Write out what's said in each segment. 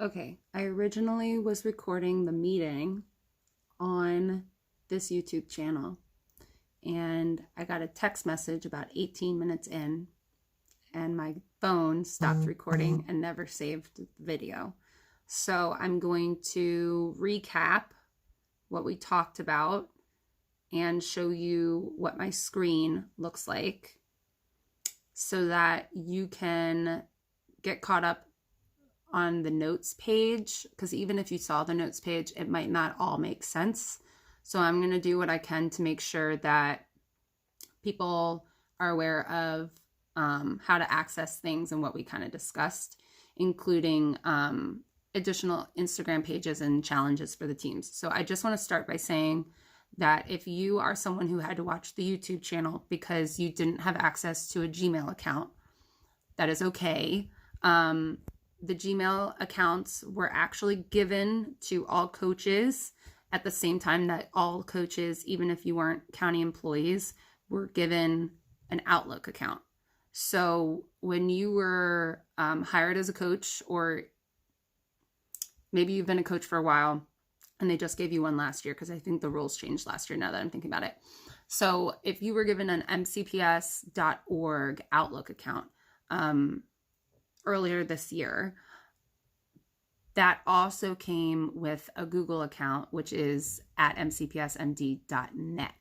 Okay, I originally was recording the meeting on this YouTube channel, and I got a text message about 18 minutes in, and my phone stopped recording and never saved the video. So I'm going to recap what we talked about and show you what my screen looks like so that you can get caught up on the notes page, because even if you saw the notes page, it might not all make sense. So I'm going to do what I can to make sure that people are aware of how to access things and what we kind of discussed, including additional Instagram pages and challenges for the teams. So I just want to start by saying that if you are someone who had to watch the YouTube channel because you didn't have access to a Gmail account, that is okay. The Gmail accounts were actually given to all coaches at the same time that all coaches, even if you weren't county employees, were given an Outlook account. So when you were hired as a coach, or maybe you've been a coach for a while and they just gave you one last year, because I think the rules changed last year now that I'm thinking about it. So if you were given an mcps.org Outlook account, earlier this year, that also came with a Google account, which is at mcpsmd.net.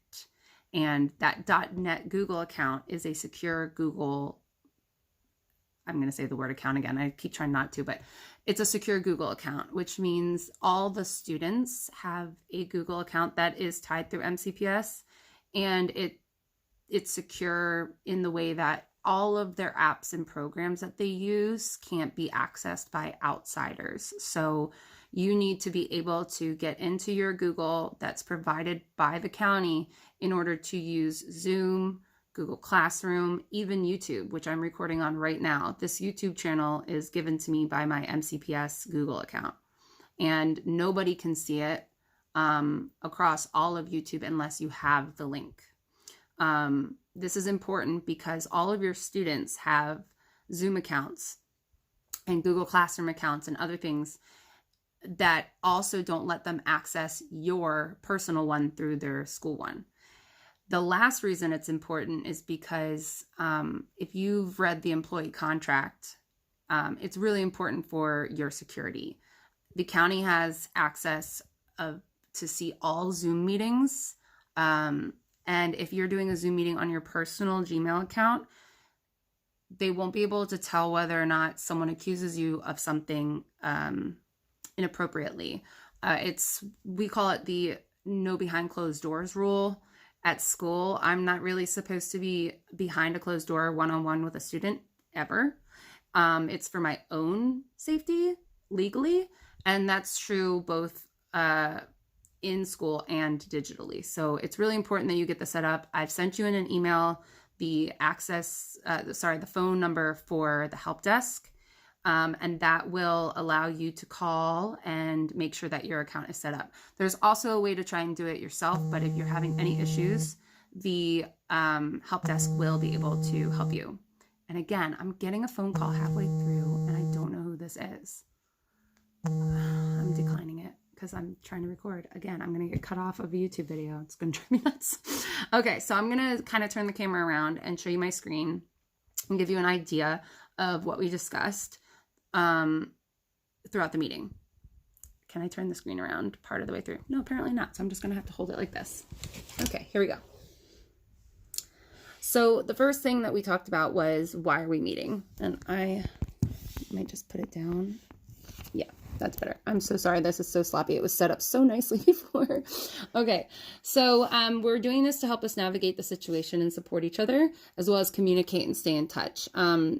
And that .net Google account is a secure Google, I'm going to say the word account again. I keep trying not to, but it's a secure Google account, which means all the students have a Google account that is tied through MCPS, and it's secure in the way that all of their apps and programs that they use can't be accessed by outsiders. So you need to be able to get into your Google that's provided by the county in order to use Zoom, Google Classroom, even YouTube, which I'm recording on right now. This YouTube channel is given to me by my MCPS Google account, and nobody can see it across all of YouTube unless you have the link. This is important because all of your students have Zoom accounts and Google Classroom accounts and other things that also don't let them access your personal one through their school one. The last reason it's important is because if you've read the employee contract, it's really important for your security. The county has access to see all Zoom meetings. And if you're doing a Zoom meeting on your personal Gmail account, they won't be able to tell whether or not someone accuses you of something inappropriately. We call it the no behind closed doors rule at school. I'm not really supposed to be behind a closed door one-on-one with a student ever. It's for my own safety legally, and that's true both in school and digitally. So it's really important that you get this set up. I've sent you in an email the the phone number for the help desk, and that will allow you to call and make sure that your account is set up. There's also a way to try and do it yourself, but if you're having any issues, the help desk will be able to help you. And again, I'm getting a phone call halfway through and I don't know who this is. I'm declining it because I'm trying to record. Again, I'm going to get cut off of a YouTube video. It's going to drive me nuts. Okay, so I'm going to kind of turn the camera around and show you my screen and give you an idea of what we discussed throughout the meeting. Can I turn the screen around part of the way through? No, apparently not. So I'm just going to have to hold it like this. Okay, here we go. So the first thing that we talked about was, why are we meeting? And I might just put it down. Yeah, that's better. I'm so sorry. This is so sloppy. It was set up so nicely before. Okay, so we're doing this to help us navigate the situation and support each other, as well as communicate and stay in touch.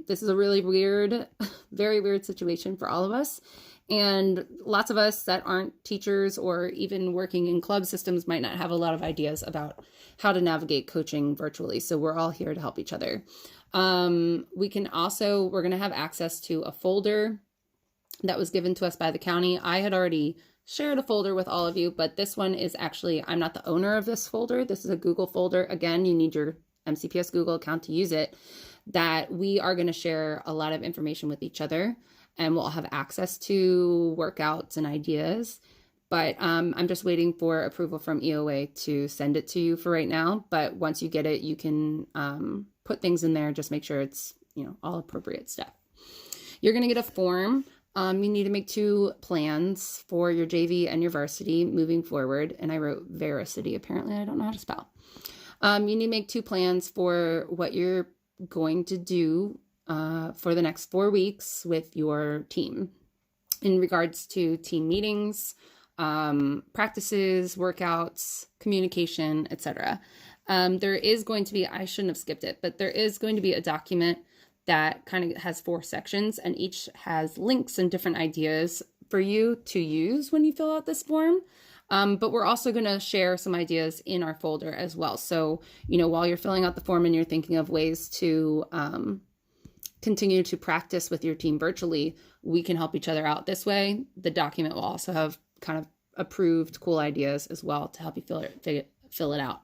This is a really weird, very weird situation for all of us. And lots of us that aren't teachers or even working in club systems might not have a lot of ideas about how to navigate coaching virtually. So we're all here to help each other. We're going to have access to a folder that was given to us by the county. I had already shared a folder with all of you, but this one is actually, I'm not the owner of this folder. This is a Google folder. Again, you need your MCPS Google account to use it, that we are going to share a lot of information with each other. and we'll have access to workouts and ideas. But I'm just waiting for approval from EOA to send it to you for right now. But once you get it, you can put things in there. Just make sure it's, all appropriate stuff. You're going to get a form. You need to make 2 plans for your JV and your varsity moving forward. And I wrote Veracity. Apparently, I don't know how to spell. You need to make 2 plans for what you're going to do for the next 4 weeks with your team in regards to team meetings, practices, workouts, communication, etc. There is going to be, I shouldn't have skipped it, but there is going to be a document that kind of has 4 sections, and each has links and different ideas for you to use when you fill out this form. But we're also going to share some ideas in our folder as well. So, while you're filling out the form and you're thinking of ways to continue to practice with your team virtually, we can help each other out this way. The document will also have kind of approved cool ideas as well to help you fill it out.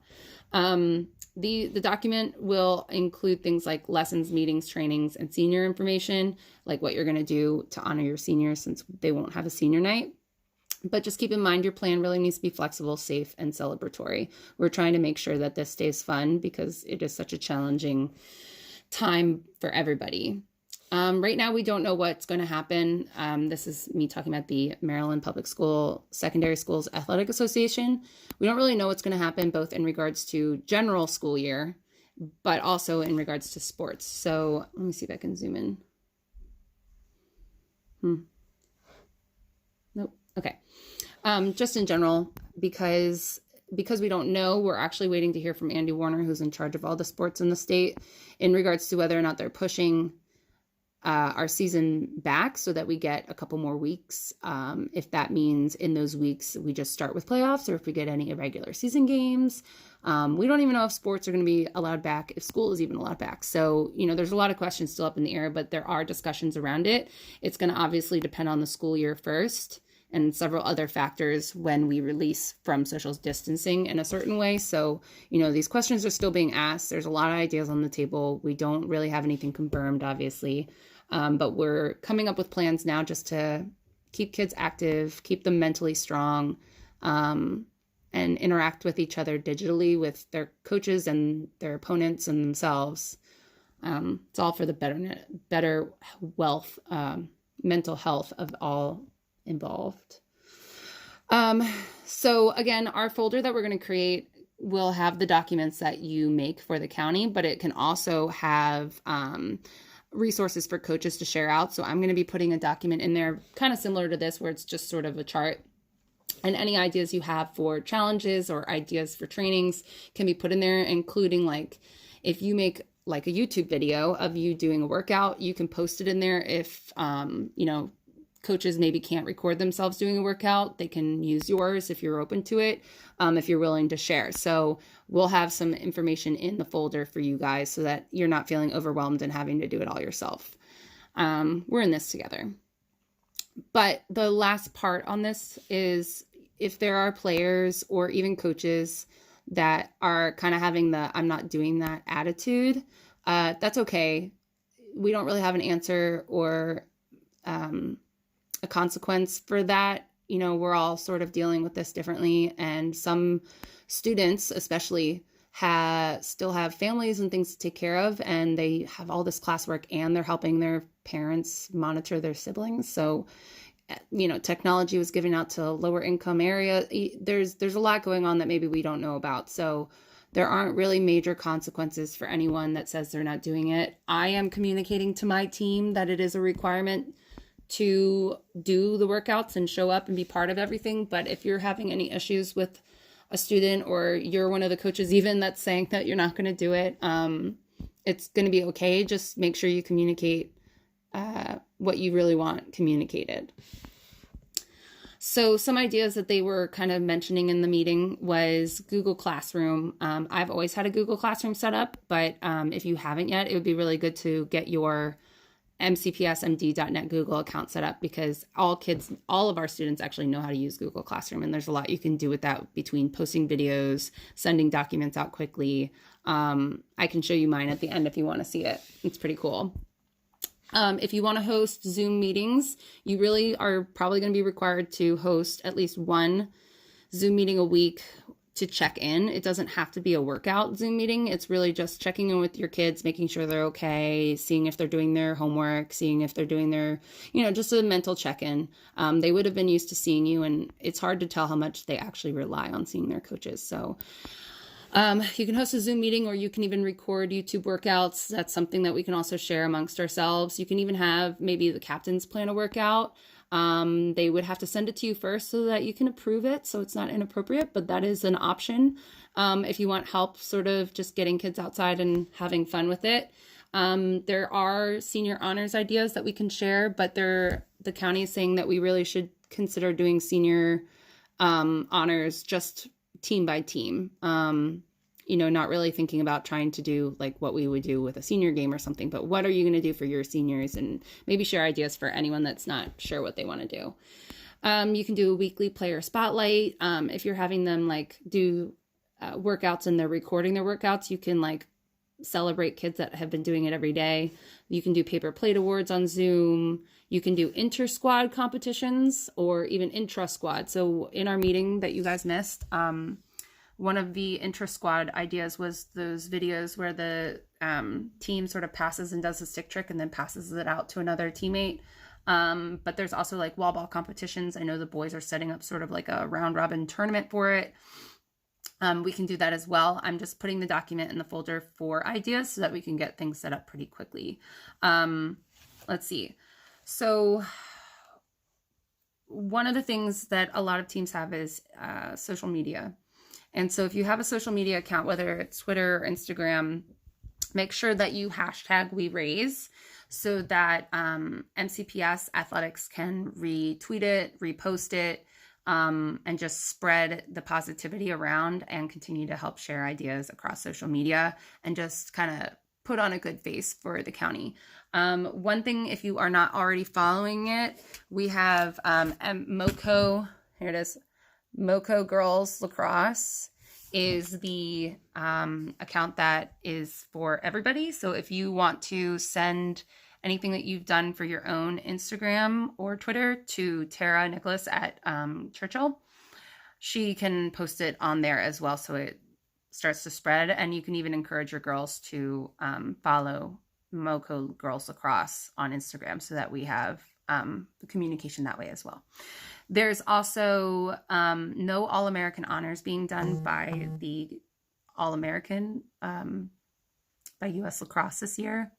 The document will include things like lessons, meetings, trainings, and senior information, like what you're going to do to honor your seniors since they won't have a senior night. But just keep in mind your plan really needs to be flexible, safe, and celebratory. We're trying to make sure that this stays fun because it is such a challenging time for everybody. Right now, we don't know what's going to happen. This is me talking about the Maryland Public Secondary Schools Athletic Association. We don't really know what's going to happen, both in regards to general school year, but also in regards to sports. So let me see if I can zoom in. Nope. Okay. Just in general, because we don't know, we're actually waiting to hear from Andy Warner, who's in charge of all the sports in the state, in regards to whether or not they're pushing our season back so that we get a couple more weeks. If that means in those weeks we just start with playoffs, or if we get any irregular season games. We don't even know if sports are going to be allowed back, if school is even allowed back. So, there's a lot of questions still up in the air, but there are discussions around it. It's going to obviously depend on the school year first and several other factors when we release from social distancing in a certain way. So, these questions are still being asked. There's a lot of ideas on the table. We don't really have anything confirmed, obviously. But we're coming up with plans now just to keep kids active, keep them mentally strong, and interact with each other digitally with their coaches and their opponents and themselves. It's all for the better wealth, mental health of all involved. So again, our folder that we're going to create will have the documents that you make for the county, but it can also have resources for coaches to share out. So I'm going to be putting a document in there kind of similar to this, where it's just sort of a chart, and any ideas you have for challenges or ideas for trainings can be put in there, including like if you make like a YouTube video of you doing a workout, you can post it in there. If coaches maybe can't record themselves doing a workout, they can use yours if you're open to it, if you're willing to share. So we'll have some information in the folder for you guys so that you're not feeling overwhelmed and having to do it all yourself. We're in this together. But the last part on this is if there are players or even coaches that are kind of having the I'm not doing that attitude, that's okay. We don't really have an answer or a consequence for that. We're all sort of dealing with this differently, and some students especially still have families and things to take care of, and they have all this classwork and they're helping their parents monitor their siblings. So technology was given out to lower income area. There's a lot going on that maybe we don't know about. So there aren't really major consequences for anyone that says they're not doing it. I am communicating to my team that it is a requirement to do the workouts and show up and be part of everything. But if you're having any issues with a student, or you're one of the coaches even that's saying that you're not going to do it, it's going to be okay. Just make sure you communicate what you really want communicated. So some ideas that they were kind of mentioning in the meeting was Google Classroom. I've always had a Google Classroom set up, but if you haven't yet, it would be really good to get your mcpsmd.net Google account set up, because all of our students actually know how to use Google Classroom, and there's a lot you can do with that, between posting videos, sending documents out quickly. I can show you mine at the end if you want to see it. It's pretty cool. If you want to host Zoom meetings, you really are probably going to be required to host at least one Zoom meeting a week to check in. It doesn't have to be a workout Zoom meeting. It's really just checking in with your kids, making sure they're okay, seeing if they're doing their homework, seeing if they're doing their, just a mental check-in. They would have been used to seeing you, and it's hard to tell how much they actually rely on seeing their coaches. So you can host a Zoom meeting, or you can even record YouTube workouts. That's something that we can also share amongst ourselves. You can even have maybe the captains plan a workout. They would have to send it to you first so that you can approve it, so it's not inappropriate, but that is an option if you want help sort of just getting kids outside and having fun with it. There are senior honors ideas that we can share, but the county is saying that we really should consider doing senior honors just team by team. Not really thinking about trying to do like what we would do with a senior game or something, but what are you going to do for your seniors, and maybe share ideas for anyone that's not sure what they want to do. You can do a weekly player spotlight. If you're having them like do workouts and they're recording their workouts, you can like celebrate kids that have been doing it every day. You can do paper plate awards on Zoom. You can do inter-squad competitions or even intra-squad. So in our meeting that you guys missed, one of the intra-squad ideas was those videos where the team sort of passes and does a stick trick and then passes it out to another teammate. But there's also like wall ball competitions. I know the boys are setting up sort of like a round robin tournament for it. We can do that as well. I'm just putting the document in the folder for ideas so that we can get things set up pretty quickly. Let's see. So one of the things that a lot of teams have is social media. And so if you have a social media account, whether it's Twitter or Instagram, make sure that you hashtag WeRaise so that MCPS athletics can retweet it, repost it, and just spread the positivity around and continue to help share ideas across social media and just kind of put on a good face for the county. One thing, if you are not already following it, we have MoCo, here it is, MoCo Girls Lacrosse is the account that is for everybody. So if you want to send anything that you've done for your own Instagram or Twitter to Tara Nicholas at Churchill, she can post it on there as well so it starts to spread. And you can even encourage your girls to follow MoCo Girls Lacrosse on Instagram so that we have the communication that way as well. There's also no All-American honors being done by the All-American by U.S. Lacrosse this year.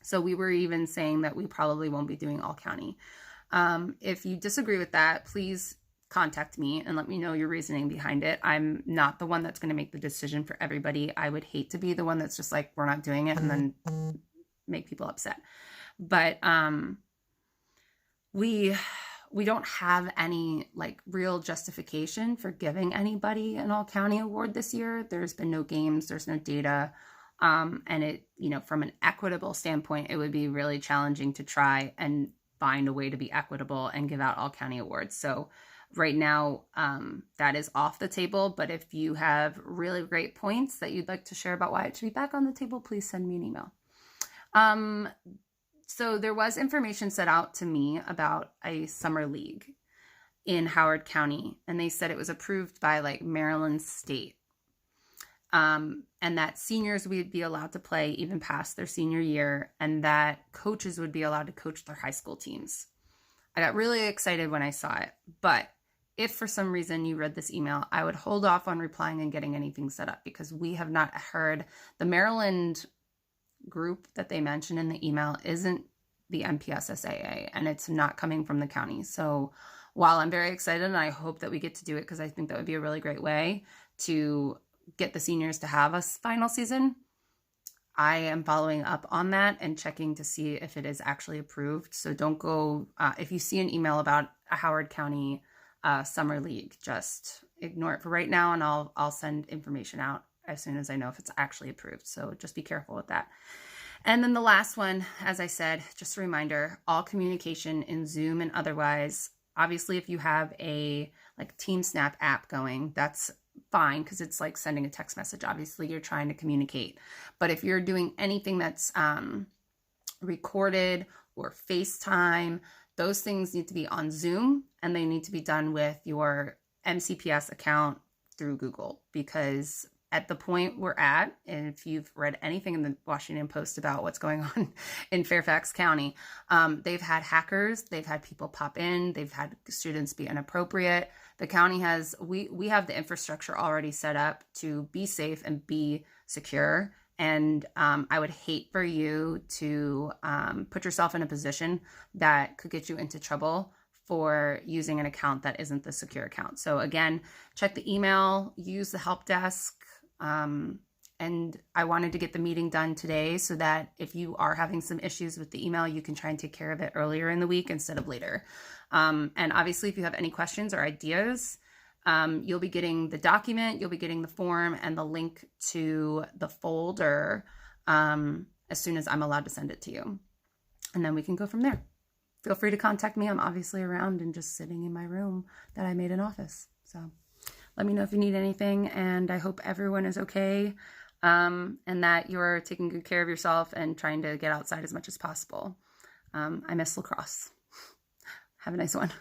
So we were even saying that we probably won't be doing all-county. If you disagree with that, please contact me and let me know your reasoning behind it. I'm not the one that's going to make the decision for everybody. I would hate to be the one that's just like, we're not doing it and then make people upset. But we don't have any like real justification for giving anybody an all-county award this year. There's been no games, there's no data. And it, from an equitable standpoint, it would be really challenging to try and find a way to be equitable and give out all county awards. So right now, that is off the table. But if you have really great points that you'd like to share about why it should be back on the table, please send me an email. So there was information sent out to me about a summer league in Howard County, and they said it was approved by like Maryland State. And that seniors would be allowed to play even past their senior year, and that coaches would be allowed to coach their high school teams. I got really excited when I saw it, but if for some reason you read this email, I would hold off on replying and getting anything set up because we have not heard. The Maryland group that they mentioned in the email isn't the MPSSAA, and it's not coming from the county. So while I'm very excited and I hope that we get to do it because I think that would be a really great way to get the seniors to have a final season, I am following up on that and checking to see if it is actually approved. So don't go, if you see an email about a Howard County summer league, just ignore it for right now, and I'll send information out as soon as I know if it's actually approved. So just be careful with that. And then the last one, as I said, just a reminder, all communication in Zoom and otherwise, obviously if you have a like TeamSnap app going, that's fine because it's like sending a text message. Obviously you're trying to communicate. But if you're doing anything that's recorded or FaceTime, those things need to be on Zoom, and they need to be done with your MCPS account through Google, because at the point we're at, and if you've read anything in the Washington Post about what's going on in Fairfax County, they've had hackers, they've had people pop in, they've had students be inappropriate. The county has, we have the infrastructure already set up to be safe and be secure. And I would hate for you to put yourself in a position that could get you into trouble for using an account that isn't the secure account. So again, check the email, use the help desk. And I wanted to get the meeting done today so that if you are having some issues with the email, you can try and take care of it earlier in the week instead of later. And obviously, if you have any questions or ideas, you'll be getting the document, you'll be getting the form and the link to the folder as soon as I'm allowed to send it to you. And then we can go from there. Feel free to contact me. I'm obviously around and just sitting in my room that I made an office. So let me know if you need anything, and I hope everyone is okay, and that you're taking good care of yourself and trying to get outside as much as possible. I miss lacrosse. Have a nice one.